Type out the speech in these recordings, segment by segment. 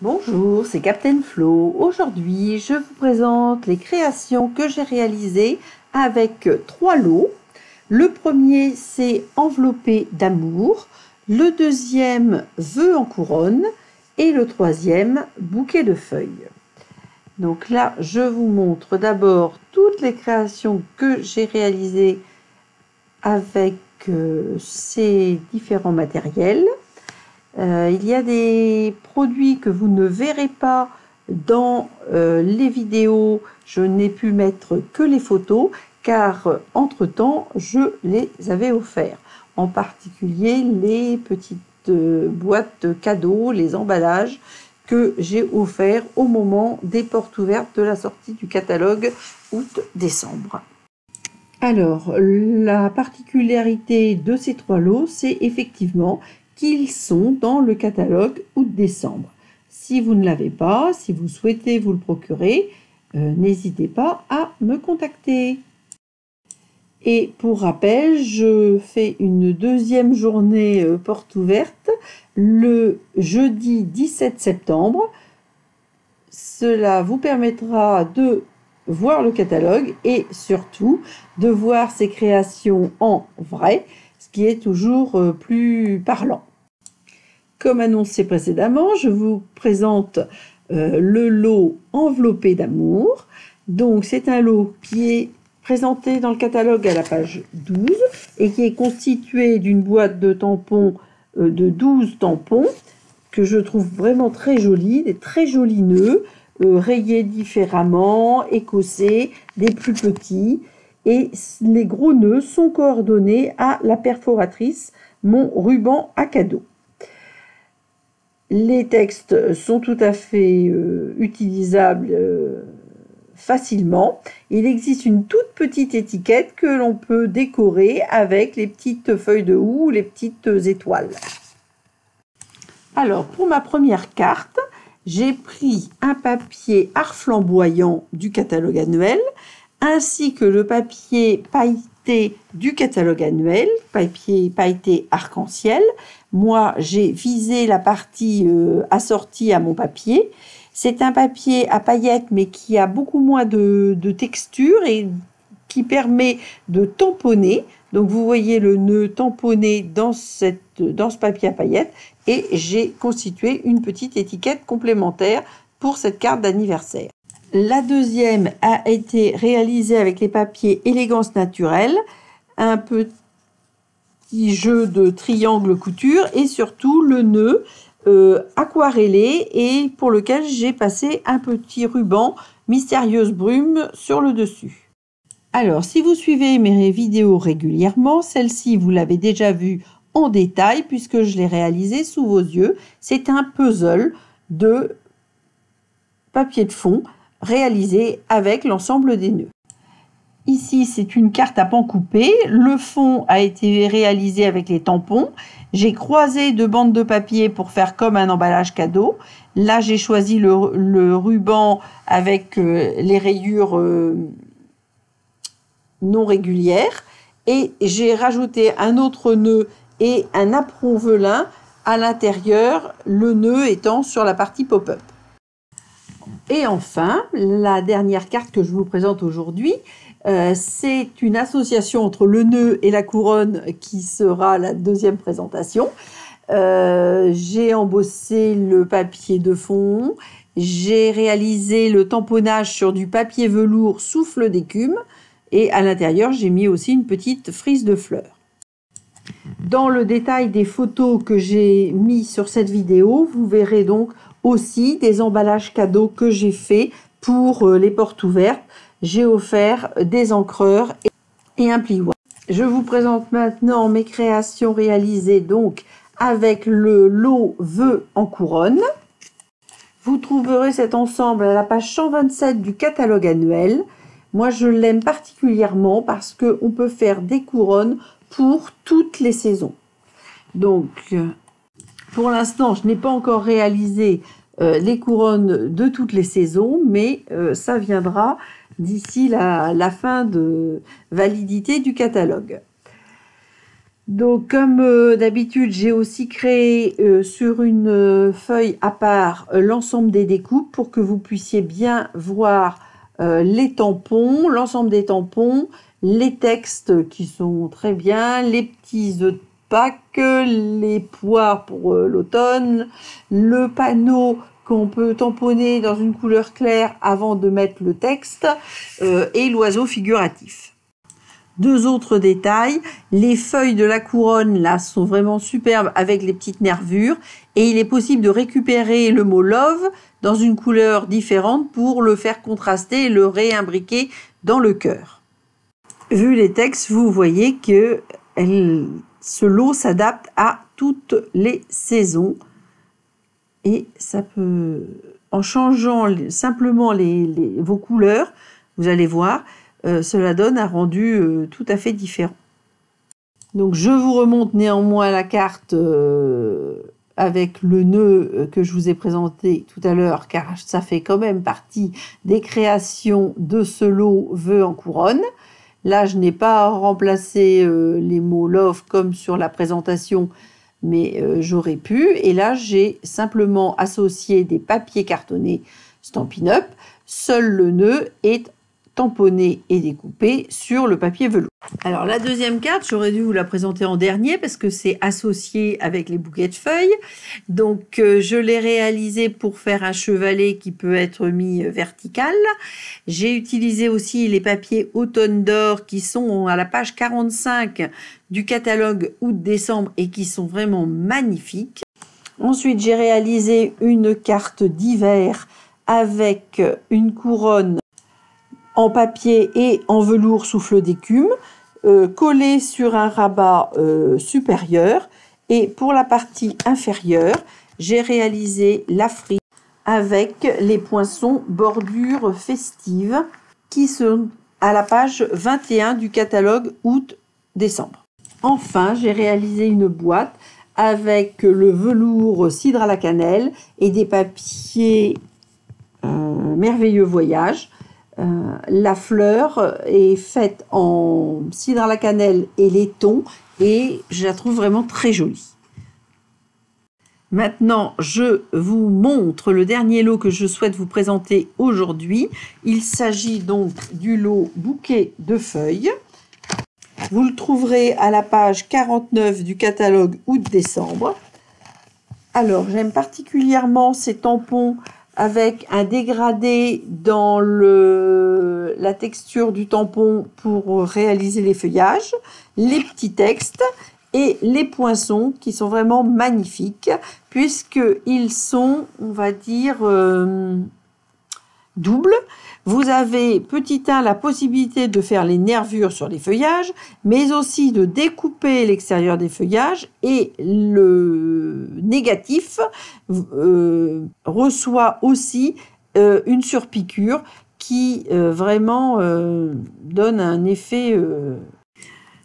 Bonjour, c'est Captain Flo. Aujourd'hui, je vous présente les créations que j'ai réalisées avec 3 lots. Le premier, c'est Enveloppé d'amour. Le deuxième, Vœux en couronne. Et le troisième, Bouquet de feuilles. Donc là, je vous montre d'abord toutes les créations que j'ai réalisées avec ces différents matériels. Il y a des produits que vous ne verrez pas dans les vidéos. Je n'ai pu mettre que les photos car entre-temps, je les avais offerts. En particulier les petites boîtes cadeaux, les emballages que j'ai offerts au moment des portes ouvertes de la sortie du catalogue août-décembre. Alors, la particularité de ces 3 lots, c'est effectivement qu'ils sont dans le catalogue août-décembre. Si vous ne l'avez pas, si vous souhaitez vous le procurer, n'hésitez pas à me contacter. Et pour rappel, je fais une deuxième journée porte ouverte le jeudi 17 septembre. Cela vous permettra de voir le catalogue et surtout de voir ces créations en vrai, ce qui est toujours plus parlant. Comme annoncé précédemment, je vous présente le lot Enveloppé d'amour. Donc c'est un lot qui est présenté dans le catalogue à la page 12 et qui est constitué d'une boîte de tampons de 12 tampons que je trouve vraiment très jolis, des très jolis nœuds rayés différemment, écossés, des plus petits, et les gros nœuds sont coordonnés à la perforatrice Mon ruban à cadeau. Les textes sont tout à fait utilisables facilement. Il existe une toute petite étiquette que l'on peut décorer avec les petites feuilles de houx ou les petites étoiles. Alors, pour ma première carte, j'ai pris un papier art flamboyant du catalogue annuel, ainsi que le papier pailleté du catalogue annuel, papier pailleté arc-en-ciel. Moi, j'ai visé la partie assortie à mon papier. C'est un papier à paillettes, mais qui a beaucoup moins de texture et qui permet de tamponner. Donc, vous voyez le nœud tamponné dans ce papier à paillettes. Et j'ai constitué une petite étiquette complémentaire pour cette carte d'anniversaire. La deuxième a été réalisée avec les papiers Élégance Naturelle, un petit jeu de triangle couture et surtout le nœud aquarellé et pour lequel j'ai passé un petit ruban Mystérieuse Brume sur le dessus. Alors, si vous suivez mes vidéos régulièrement, celle-ci, vous l'avez déjà vue en détail puisque je l'ai réalisée sous vos yeux. C'est un puzzle de papier de fond réalisé avec l'ensemble des nœuds. Ici, c'est une carte à pan coupé. Le fond a été réalisé avec les tampons. J'ai croisé 2 bandes de papier pour faire comme un emballage cadeau. Là, j'ai choisi le ruban avec les rayures non régulières. Et j'ai rajouté un autre nœud et un apron velin à l'intérieur, le nœud étant sur la partie pop-up. Et enfin, la dernière carte que je vous présente aujourd'hui, c'est une association entre le nœud et la couronne qui sera la deuxième présentation. J'ai embossé le papier de fond, j'ai réalisé le tamponnage sur du papier velours souffle d'écume et à l'intérieur, j'ai mis aussi une petite frise de fleurs. Dans le détail des photos que j'ai mis sur cette vidéo, vous verrez donc aussi des emballages cadeaux que j'ai fait pour les portes ouvertes. J'ai offert des encreurs et un plioir. Je vous présente maintenant mes créations réalisées donc avec le lot Vœux en couronne. Vous trouverez cet ensemble à la page 127 du catalogue annuel. Moi, je l'aime particulièrement parce qu'on peut faire des couronnes pour toutes les saisons. Donc, pour l'instant, je n'ai pas encore réalisé les couronnes de toutes les saisons, mais ça viendra d'ici la fin de validité du catalogue. Donc, comme d'habitude, j'ai aussi créé sur une feuille à part l'ensemble des découpes pour que vous puissiez bien voir les tampons, l'ensemble des tampons, les textes qui sont très bien, les petits œufs de Pâques, les poires pour l'automne, le panneau qu'on peut tamponner dans une couleur claire avant de mettre le texte et l'oiseau figuratif. Deux autres détails, les feuilles de la couronne là sont vraiment superbes avec les petites nervures et il est possible de récupérer le mot love dans une couleur différente pour le faire contraster et le réimbriquer dans le cœur. Vu les textes, vous voyez que ce lot s'adapte à toutes les saisons et ça peut, en changeant simplement vos couleurs, vous allez voir, cela donne un rendu tout à fait différent. Donc je vous remonte néanmoins la carte avec le nœud que je vous ai présenté tout à l'heure, car ça fait quand même partie des créations de ce lot vœux en couronne. Là, je n'ai pas remplacé les mots love comme sur la présentation, mais j'aurais pu. Et là, j'ai simplement associé des papiers cartonnés Stampin' Up. Seul le nœud est tamponné et découpé sur le papier velours. Alors la deuxième carte, j'aurais dû vous la présenter en dernier parce que c'est associé avec les bouquets de feuilles. Donc je l'ai réalisé pour faire un chevalet qui peut être mis vertical. J'ai utilisé aussi les papiers automne d'or qui sont à la page 45 du catalogue août-décembre et qui sont vraiment magnifiques. Ensuite, j'ai réalisé une carte d'hiver avec une couronne en papier et en velours souffle d'écume, collé sur un rabat supérieur. Et pour la partie inférieure, j'ai réalisé la frise avec les poinçons bordure festive qui sont à la page 21 du catalogue août-décembre. Enfin, j'ai réalisé une boîte avec le velours cidre à la cannelle et des papiers merveilleux voyage. La fleur est faite en cidre à la cannelle et laiton et je la trouve vraiment très jolie. Maintenant, je vous montre le dernier lot que je souhaite vous présenter aujourd'hui. Il s'agit donc du lot bouquet de feuilles. Vous le trouverez à la page 49 du catalogue août-décembre. Alors, j'aime particulièrement ces tampons avec un dégradé dans la texture du tampon pour réaliser les feuillages, les petits textes et les poinçons qui sont vraiment magnifiques puisqu'ils sont, on va dire, doubles. Vous avez, petit 1, la possibilité de faire les nervures sur les feuillages, mais aussi de découper l'extérieur des feuillages et le négatif reçoit aussi une surpiqûre qui vraiment donne un effet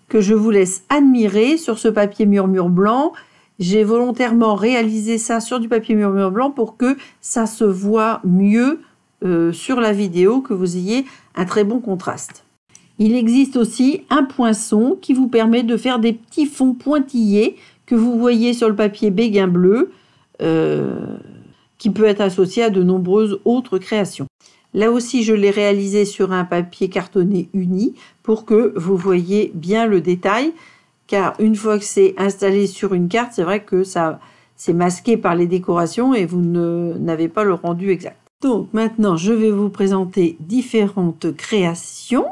que je vous laisse admirer sur ce papier murmure blanc. J'ai volontairement réalisé ça sur du papier murmure blanc pour que ça se voit mieux sur la vidéo, que vous ayez un très bon contraste. Il existe aussi un poinçon qui vous permet de faire des petits fonds pointillés que vous voyez sur le papier béguin bleu, qui peut être associé à de nombreuses autres créations. Là aussi, je l'ai réalisé sur un papier cartonné uni pour que vous voyez bien le détail, car une fois que c'est installé sur une carte, c'est vrai que ça c'est masqué par les décorations et vous n'avez pas le rendu exact. Donc maintenant, je vais vous présenter différentes créations.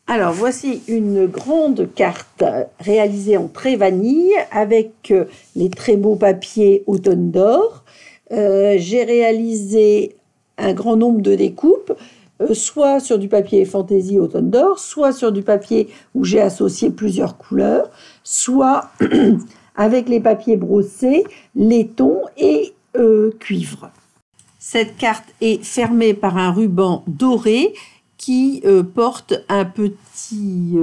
Alors voici une grande carte réalisée en trait vanille avec les très beaux papiers automne d'or. J'ai réalisé un grand nombre de découpes, soit sur du papier fantaisie automne d'or, soit sur du papier où j'ai associé plusieurs couleurs, soit avec les papiers brossés, laiton et cuivre. Cette carte est fermée par un ruban doré qui porte un petit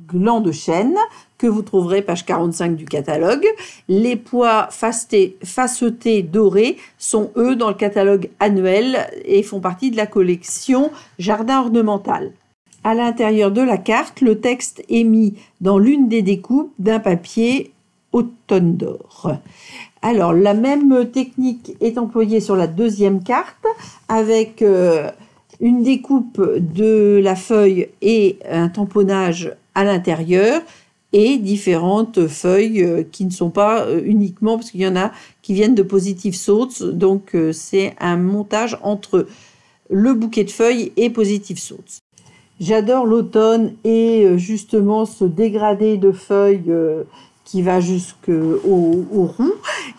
gland de chêne que vous trouverez page 45 du catalogue. Les pois facetés dorés sont eux dans le catalogue annuel et font partie de la collection Jardin ornemental. À l'intérieur de la carte, le texte est mis dans l'une des découpes d'un papier automne d'or. Alors, la même technique est employée sur la deuxième carte avec une découpe de la feuille et un tamponnage à l'intérieur et différentes feuilles qui ne sont pas uniquement, parce qu'il y en a qui viennent de Positive Thoughts, donc c'est un montage entre le bouquet de feuilles et Positive Thoughts. J'adore l'automne et justement ce dégradé de feuilles qui va jusqu'au roux.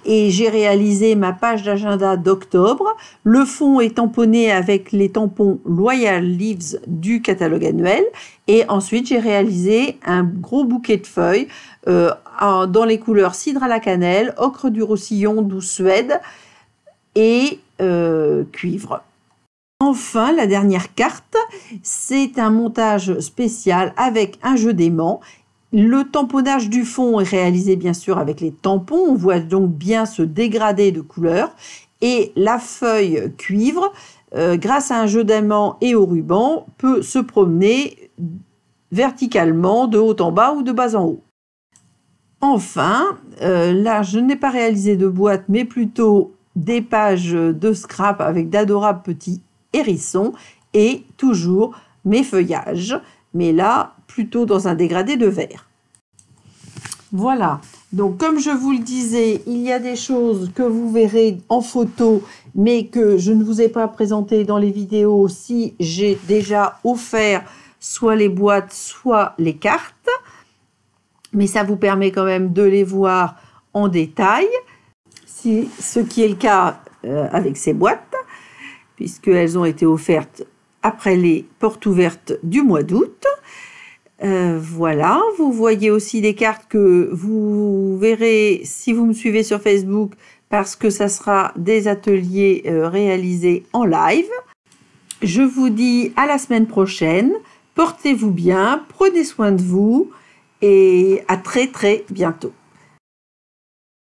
Et j'ai réalisé ma page d'agenda d'octobre. Le fond est tamponné avec les tampons Loyal Leaves du catalogue annuel. Et ensuite, j'ai réalisé un gros bouquet de feuilles dans les couleurs cidre à la cannelle, ocre du Roussillon, douce Suède et cuivre. Enfin, la dernière carte, c'est un montage spécial avec un jeu d'aimants. Le tamponnage du fond est réalisé bien sûr avec les tampons, on voit donc bien ce dégradé de couleur. Et la feuille cuivre, grâce à un jeu d'aimants et au ruban, peut se promener verticalement de haut en bas ou de bas en haut. Enfin, là je n'ai pas réalisé de boîte mais plutôt des pages de scrap avec d'adorables petits hérissons et toujours mes feuillages, mais là plutôt dans un dégradé de vert. Voilà, donc comme je vous le disais, il y a des choses que vous verrez en photo mais que je ne vous ai pas présentées dans les vidéos si j'ai déjà offert soit les boîtes soit les cartes, mais ça vous permet quand même de les voir en détail, ce qui est le cas avec ces boîtes, puisqu'elles ont été offertes après les portes ouvertes du mois d'août. Voilà, vous voyez aussi des cartes que vous verrez si vous me suivez sur Facebook, parce que ça sera des ateliers réalisés en live. Je vous dis à la semaine prochaine, portez-vous bien, prenez soin de vous et à très bientôt.